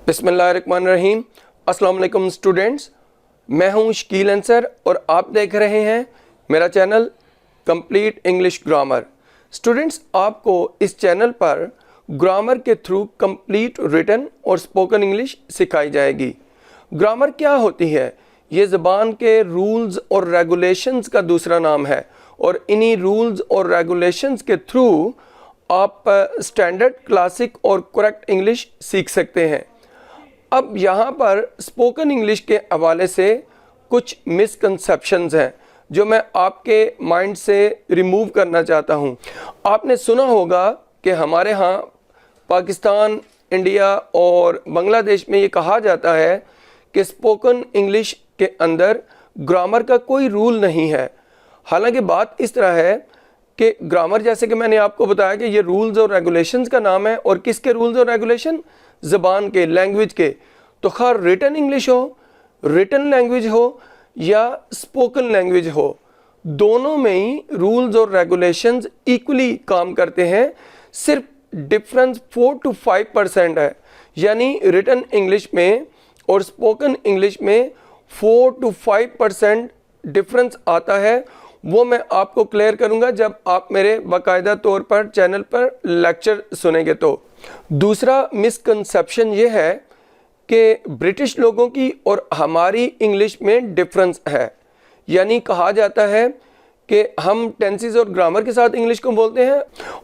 बिस्मिल्लाहिर्रहमानिर्रहीम। अस्सलाम वालेकुम स्टूडेंट्स, मैं हूं शकील अंसर और आप देख रहे हैं मेरा channel complete English grammar. Students, आपको इस चैनल पर ग्रामर के थ्रू कंप्लीट रिटन और स्पोकन इंग्लिश सिखाई जाएगी। ग्रामर क्या होती है? ये ज़बान के रूल्स और रेगुलेशंस का दूसरा नाम है और इन्हीं रूल्स और रेगुलेशंस के थ्रू आप स्टैंडर्ड, क्लासिक और करेक्ट इंग्लिश सीख सकते हैं। अब यहाँ पर स्पोकन इंग्लिश के हवाले से कुछ मिसकंसेप्शंस हैं जो मैं आपके माइंड से रिमूव करना चाहता हूँ। आपने सुना होगा कि हमारे यहाँ पाकिस्तान, इंडिया और बांग्लादेश में ये कहा जाता है कि स्पोकन इंग्लिश के अंदर ग्रामर का कोई रूल नहीं है। हालांकि बात इस तरह है कि ग्रामर, जैसे कि मैंने आपको बताया कि ये रूल्स और रेगुलेशंस का नाम है, और किसके रूल्स और रेगुलेशन? ज़बान के, लैंग्वेज के। तो खैर रिटन इंग्लिश हो, रिटन लैंग्वेज हो या स्पोकन लैंग्वेज हो, दोनों में ही रूल्स और रेगुलेशंस इक्वली काम करते हैं। सिर्फ डिफरेंस 4 to 5% है, यानी रिटन इंग्लिश में और स्पोकन इंग्लिश में 4 to 5% डिफरेंस आता है। वो मैं आपको क्लियर करूंगा जब आप मेरे बाकायदा तौर पर चैनल पर लेक्चर सुनेंगे। तो दूसरा मिसकंसेप्शन ये है कि ब्रिटिश लोगों की और हमारी इंग्लिश में डिफरेंस है। यानी कहा जाता है कि हम टेंसेस और ग्रामर के साथ इंग्लिश को बोलते हैं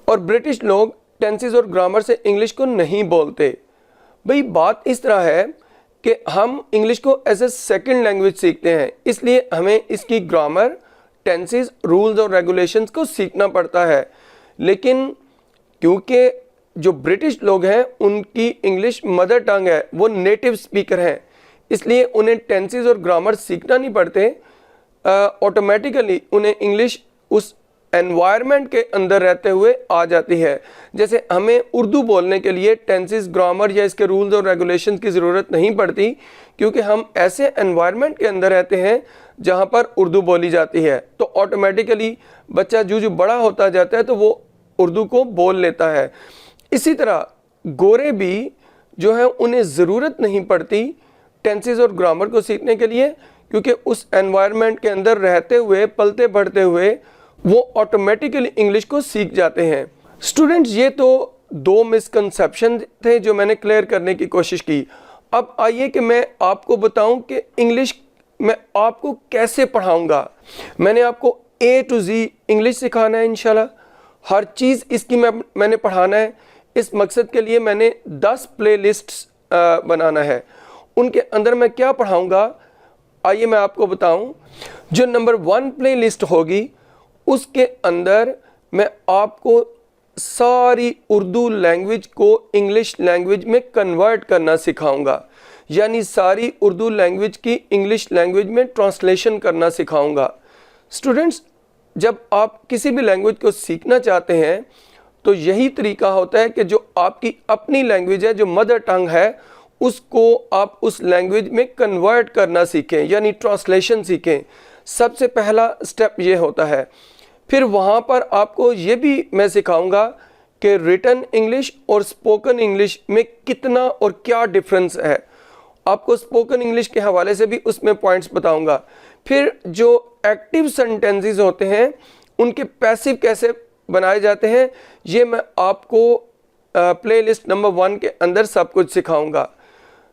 और ब्रिटिश लोग टेंसेस और ग्रामर से इंग्लिश को नहीं बोलते। भाई बात इस तरह है कि हम इंग्लिश को एज ए सेकेंड लैंग्वेज सीखते हैं, इसलिए हमें इसकी ग्रामर, टेंसेस, रूल्स और रेगुलेशंस को सीखना पड़ता है। लेकिन क्योंकि जो ब्रिटिश लोग हैं उनकी इंग्लिश मदर टंग है, वो नेटिव स्पीकर हैं, इसलिए उन्हें टेंसेस और ग्रामर सीखना नहीं पड़ते। ऑटोमेटिकली उन्हें इंग्लिश उस एनवायरनमेंट के अंदर रहते हुए आ जाती है। जैसे हमें उर्दू बोलने के लिए टेंसेस, ग्रामर या इसके रूल्स और रेगुलेशंस की ज़रूरत नहीं पड़ती, क्योंकि हम ऐसे एनवायरनमेंट के अंदर रहते हैं जहाँ पर उर्दू बोली जाती है। तो ऑटोमेटिकली बच्चा जो बड़ा होता जाता है तो वो उर्दू को बोल लेता है। इसी तरह गोरे भी जो है उन्हें ज़रूरत नहीं पड़ती टेंसेस और ग्रामर को सीखने के लिए, क्योंकि उस एनवायरनमेंट के अंदर रहते हुए, पलते बढ़ते हुए वो ऑटोमेटिकली इंग्लिश को सीख जाते हैं। स्टूडेंट्स, ये तो दो मिसकंसेप्शन थे जो मैंने क्लियर करने की कोशिश की। अब आइए कि मैं आपको बताऊं कि इंग्लिश मैं आपको कैसे पढ़ाऊंगा। मैंने आपको A to Z इंग्लिश सिखाना है इंशाल्लाह। हर चीज़ इसकी मैंने पढ़ाना है। इस मकसद के लिए मैंने 10 प्लेलिस्ट्स बनाना है। उनके अंदर मैं क्या पढ़ाऊंगा, आइए मैं आपको बताऊं। जो नंबर 1 प्लेलिस्ट होगी उसके अंदर मैं आपको सारी उर्दू लैंग्वेज को इंग्लिश लैंग्वेज में कन्वर्ट करना सिखाऊंगा, यानी सारी उर्दू लैंग्वेज की इंग्लिश लैंग्वेज में ट्रांसलेशन करना सिखाऊंगा। स्टूडेंट्स, जब आप किसी भी लैंग्वेज को सीखना चाहते हैं तो यही तरीका होता है कि जो आपकी अपनी लैंग्वेज है, जो मदर टंग है, उसको आप उस लैंग्वेज में कन्वर्ट करना सीखें, यानी ट्रांसलेशन सीखें। सबसे पहला स्टेप ये होता है। फिर वहाँ पर आपको ये भी मैं सिखाऊंगा कि रिटन इंग्लिश और स्पोकन इंग्लिश में कितना और क्या डिफरेंस है। आपको स्पोकन इंग्लिश के हवाले से भी उसमें पॉइंट्स बताऊंगा। फिर जो एक्टिव सेंटेंसेस होते हैं उनके पैसिव कैसे बनाए जाते हैं, ये मैं आपको प्लेलिस्ट नंबर 1 के अंदर सब कुछ सिखाऊंगा।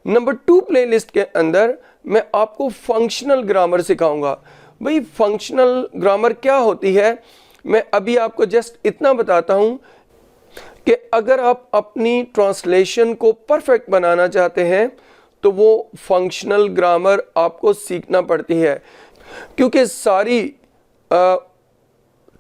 नंबर 2 प्लेलिस्ट के अंदर मैं आपको फंक्शनल ग्रामर सिखाऊंगा। भाई फंक्शनल ग्रामर क्या होती है, मैं अभी आपको जस्ट इतना बताता हूँ कि अगर आप अपनी ट्रांसलेशन को परफेक्ट बनाना चाहते हैं तो वो फंक्शनल ग्रामर आपको सीखना पड़ती है, क्योंकि सारी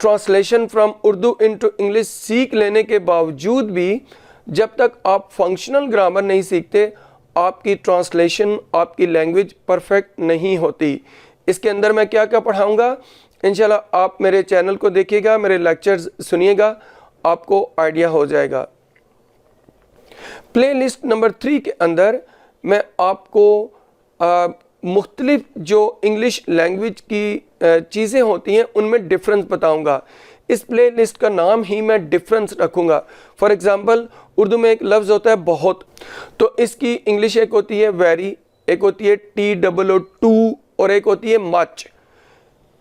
translation from Urdu into English सीख लेने के बावजूद भी जब तक आप फंक्शनल ग्रामर नहीं सीखते, आपकी ट्रांसलेशन, आपकी लैंग्वेज परफेक्ट नहीं होती। इसके अंदर मैं क्या क्या पढ़ाऊंगा, इंशाल्लाह आप मेरे चैनल को देखिएगा, मेरे लेक्चर्स सुनिएगा, आपको आइडिया हो जाएगा। प्लेलिस्ट नंबर 3 के अंदर मैं आपको मुख्तलिफ जो इंग्लिश लैंग्वेज की चीज़ें होती हैं उनमें डिफरेंस बताऊंगा। इस प्लेलिस्ट का नाम ही मैं डिफरेंस रखूँगा। फॉर एग्ज़ाम्पल उर्दू में एक लफ्ज़ होता है बहुत, तो इसकी इंग्लिश एक होती है वेरी, एक होती है TOO और एक होती है मच।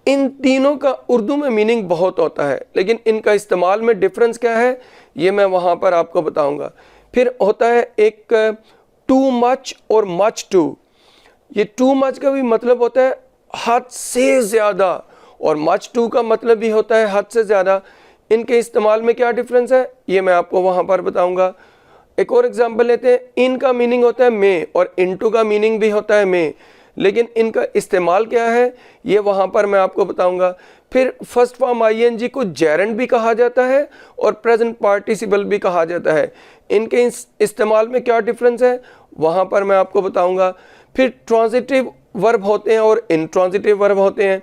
इन तीनों का उर्दू में मीनिंग बहुत होता है, लेकिन इनका इस्तेमाल में डिफरेंस क्या है ये मैं वहाँ पर आपको बताऊँगा। फिर होता है एक टू मच और मच टू। ये टू मच का भी मतलब होता है हद से ज़्यादा, और मच टू का मतलब भी होता है हद से ज़्यादा। इनके इस्तेमाल में क्या डिफरेंस है ये मैं आपको वहाँ पर बताऊँगा। एक और एग्जांपल लेते हैं, इनका मीनिंग होता है मे और इनटू का मीनिंग भी होता है मे, लेकिन इनका इस्तेमाल क्या है ये वहाँ पर मैं आपको बताऊँगा। फिर फर्स्ट फॉर्म ING को जेरेंड भी कहा जाता है और प्रेजेंट पार्टिसिपल भी कहा जाता है। इनके इस्तेमाल में क्या डिफरेंस है वहाँ पर मैं आपको बताऊँगा। फिर ट्रांजिटिव वर्ब होते हैं और इंट्रांजिटिव वर्ब होते हैं,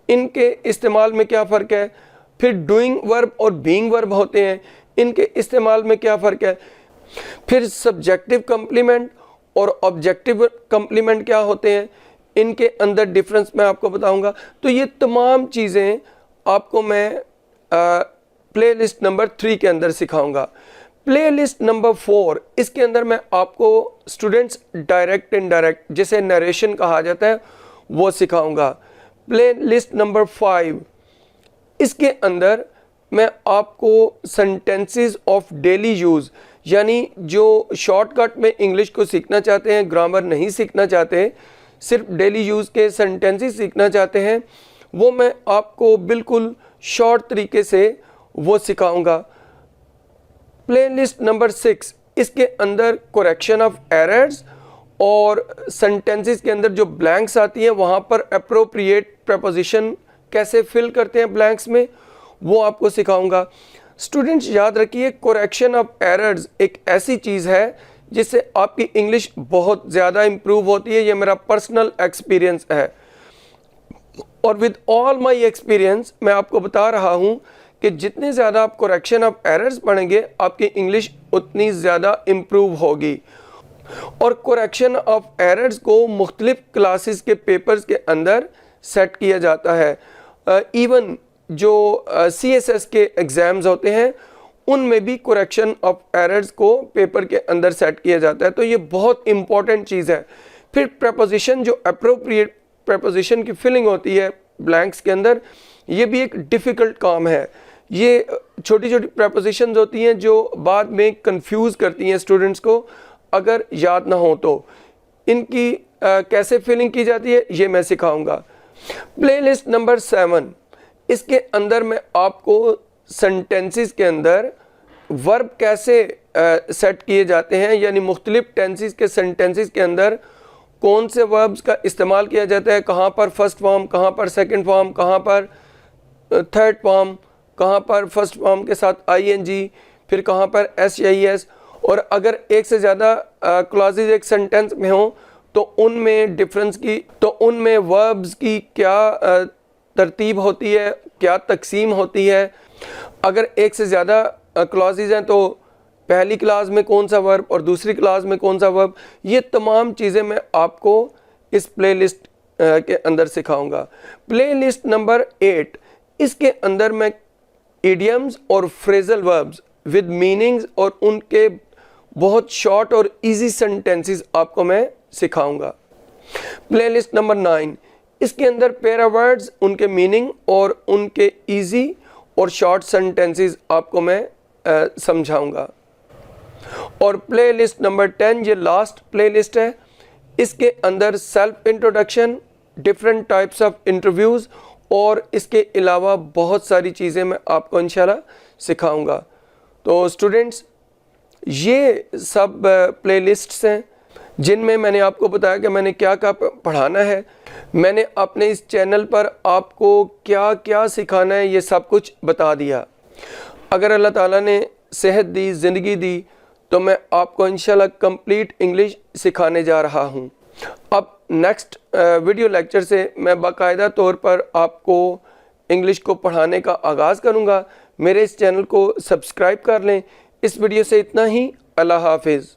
इनके इस्तेमाल में क्या फ़र्क है। फिर डूइंग वर्ब और बीइंग वर्ब होते हैं, इनके इस्तेमाल में क्या फ़र्क है। फिर सब्जेक्टिव कम्प्लीमेंट और ऑब्जेक्टिव कम्प्लीमेंट क्या होते हैं, इनके अंदर डिफरेंस मैं आपको बताऊंगा। तो ये तमाम चीज़ें आपको मैं प्लेलिस्ट नंबर 3 के अंदर सिखाऊंगा। प्लेलिस्ट नंबर 4, इसके अंदर मैं आपको स्टूडेंट्स डायरेक्ट इनडायरेक्ट जिसे नरेशन कहा जाता है वो सिखाऊंगा। प्लेलिस्ट नंबर 5, इसके अंदर मैं आपको सेंटेंसेस ऑफ डेली यूज़, यानी जो शॉर्टकट में इंग्लिश को सीखना चाहते हैं, ग्रामर नहीं सीखना चाहते, सिर्फ डेली यूज़ के सेंटेंसेस सीखना चाहते हैं, वो मैं आपको बिल्कुल शॉर्ट तरीके से वो सिखाऊंगा। प्लेलिस्ट नंबर 6, इसके अंदर करेक्शन ऑफ एरर्स और सेंटेंसेस के अंदर जो ब्लैंक्स आती हैं वहाँ पर अप्रोप्रिएट प्रपोजिशन कैसे फिल करते हैं ब्लैंक्स में, वो आपको सिखाऊंगा। स्टूडेंट्स याद रखिए, करेक्शन ऑफ एरर्स एक ऐसी चीज़ है जिससे आपकी इंग्लिश बहुत ज़्यादा इम्प्रूव होती है। ये मेरा पर्सनल एक्सपीरियंस है और विद ऑल माय एक्सपीरियंस मैं आपको बता रहा हूँ कि जितने ज़्यादा आप करेक्शन ऑफ एरर्स पढ़ेंगे आपकी इंग्लिश उतनी ज़्यादा इम्प्रूव होगी। और करेक्शन ऑफ एरर्स को मुख्तलिफ क्लासेस के पेपर्स के अंदर सेट किया जाता है। इवन जो CSS के एग्ज़ाम्स होते हैं उनमें भी करेक्शन ऑफ एरर्स को पेपर के अंदर सेट किया जाता है, तो ये बहुत इंपॉर्टेंट चीज़ है। फिर प्रपोजिशन, जो अप्रोप्रिएट प्रपोजिशन की फिलिंग होती है ब्लैंक्स के अंदर, ये भी एक डिफ़िकल्ट काम है। ये छोटी छोटी प्रपोजिशंस होती हैं जो बाद में कंफ्यूज करती हैं स्टूडेंट्स को, अगर याद ना हो तो इनकी कैसे फिलिंग की जाती है ये मैं सिखाऊंगा। प्लेलिस्ट नंबर 7, इसके अंदर मैं आपको सेंटेंसेस के अंदर वर्ब कैसे सेट किए जाते हैं, यानी मुख्तलिफ टेंसेस के सेंटेंसेस के अंदर कौन से वर्ब्स का इस्तेमाल किया जाता है, कहाँ पर फर्स्ट फॉर्म, कहाँ पर सेकंड फॉर्म, कहाँ पर थर्ड फॉर्म, कहाँ पर फर्स्ट फॉर्म के साथ ING, फिर कहाँ पर SIS, और अगर एक से ज़्यादा क्लॉजेज एक सेंटेंस में हो तो उनमें डिफरेंस की, तो उनमें वर्ब्स की क्या तरतीब होती है, क्या तकसीम होती है। अगर एक से ज़्यादा क्लॉजेज हैं तो पहली क्लास में कौन सा वर्ब और दूसरी क्लास में कौन सा वर्ब, ये तमाम चीज़ें मैं आपको इस प्लेलिस्ट के अंदर सिखाऊंगा। प्लेलिस्ट नंबर 8, इसके अंदर मैं इडियम्स और फ्रेजल वर्ब्स विद मीनिंग्स और उनके बहुत शॉर्ट और इजी सेंटेंसेस आपको मैं सिखाऊंगा। प्लेलिस्ट नंबर 9, इसके अंदर पैरा वर्ड्स, उनके मीनिंग और उनके इजी और शॉर्ट सेंटेंसेस आपको मैं समझाऊंगा। और प्लेलिस्ट नंबर 10 ये लास्ट प्लेलिस्ट है, इसके अंदर self introduction, different types of interviews और इसके अलावा बहुत सारी चीज़ें मैं आपको इंशाल्लाह सिखाऊंगा। तो स्टूडेंट्स, ये सब प्लेलिस्ट्स हैं जिनमें मैंने आपको बताया कि मैंने क्या क्या पढ़ाना है, मैंने अपने इस चैनल पर आपको क्या क्या सिखाना है ये सब कुछ बता दिया। अगर अल्लाह ताला ने सेहत दी, ज़िंदगी दी, तो मैं आपको इंशाल्लाह कंप्लीट इंग्लिश सिखाने जा रहा हूँ। अब नेक्स्ट वीडियो लेक्चर से मैं बाकायदा तौर पर आपको इंग्लिश को पढ़ाने का आगाज़ करूँगा। मेरे इस चैनल को सब्सक्राइब कर लें। इस वीडियो से इतना ही। अल्लाह हाफिज़।